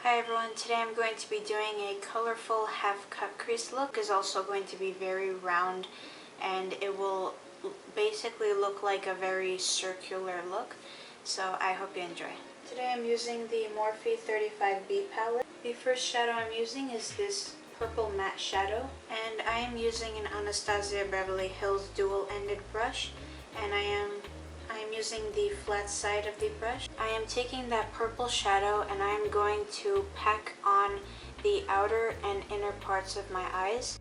Hi everyone, today I'm going to be doing a colorful half-cut crease look. It's also going to be very round and it will basically look like a very circular look. So I hope you enjoy. Today I'm using the Morphe 35b palette. The first shadow I'm using is this purple matte shadow, and I am using an Anastasia Beverly Hills dual-ended brush, and I am using the flat side of the brush. I am taking that purple shadow and I am going to pack on the outer and inner parts of my eyes.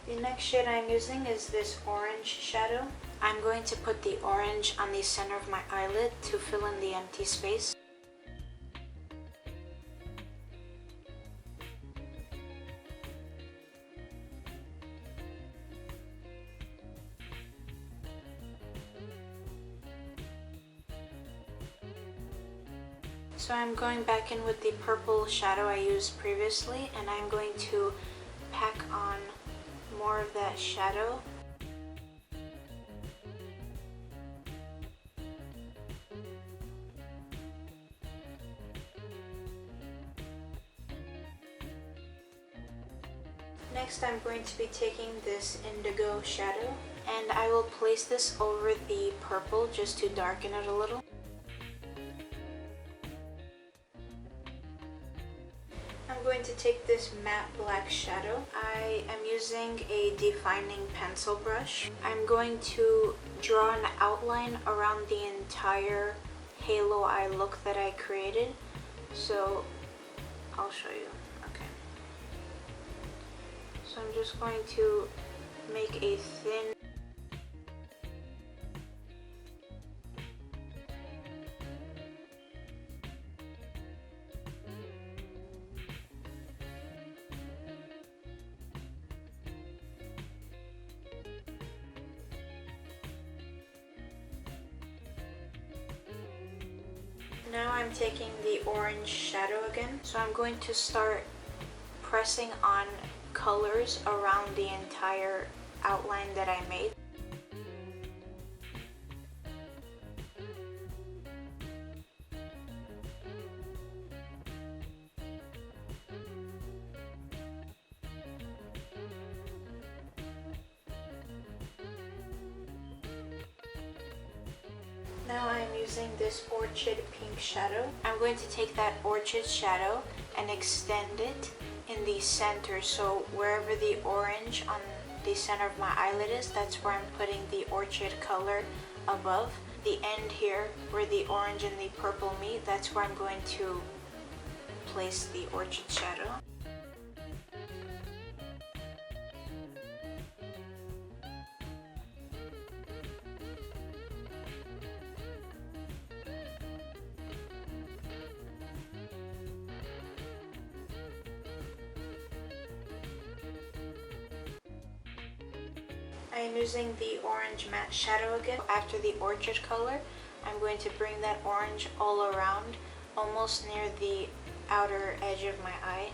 The next shade I'm using is this orange shadow. I'm going to put the orange on the center of my eyelid to fill in the empty space. So I'm going back in with the purple shadow I used previously, and I'm going to pack on more of that shadow. Next I'm going to be taking this indigo shadow and I will place this over the purple just to darken it a little. I'm going to take this matte black shadow. I am using a defining pencil brush. I'm going to draw an outline around the entire halo eye look that I created. So I'll show you. Okay. So I'm just going to make a thin Now I'm taking the orange shadow again. So I'm going to start pressing on colors around the entire outline that I made. Now I'm using this Orchid pink shadow. I'm going to take that Orchid shadow and extend it in the center. So wherever the orange on the center of my eyelid is, that's where I'm putting the Orchid color above. The end here, where the orange and the purple meet, that's where I'm going to place the Orchid shadow. I am using the orange matte shadow again. After the Orchid color, I'm going to bring that orange all around, almost near the outer edge of my eye.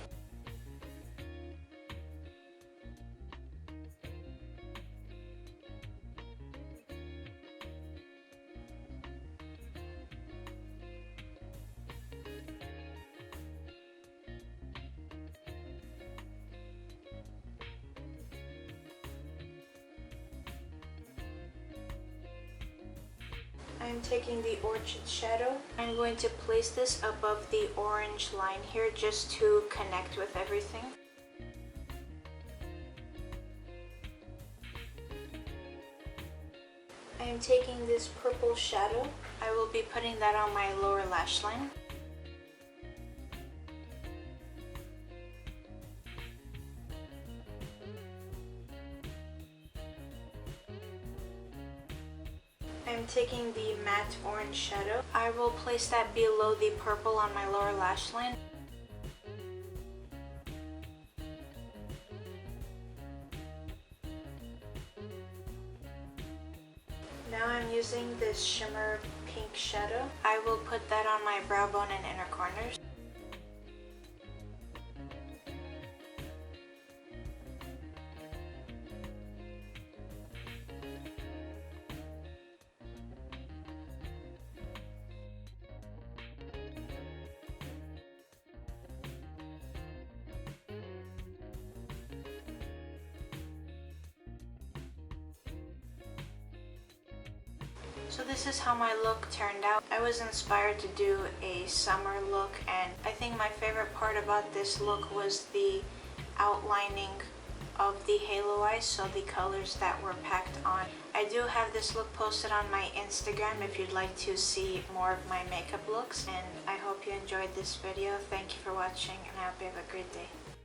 I'm taking the Orchid shadow. I'm going to place this above the orange line here just to connect with everything. I am taking this purple shadow. I will be putting that on my lower lash line. I'm taking the matte orange shadow, I will place that below the purple on my lower lash line. Now I'm using this shimmer pink shadow. I will put that on my brow bone and inner corners. So this is how my look turned out. I was inspired to do a summer look, and I think my favorite part about this look was the outlining of the halo eyes, so the colors that were packed on. I do have this look posted on my Instagram if you'd like to see more of my makeup looks, and I hope you enjoyed this video. Thank you for watching, and I hope you have a great day.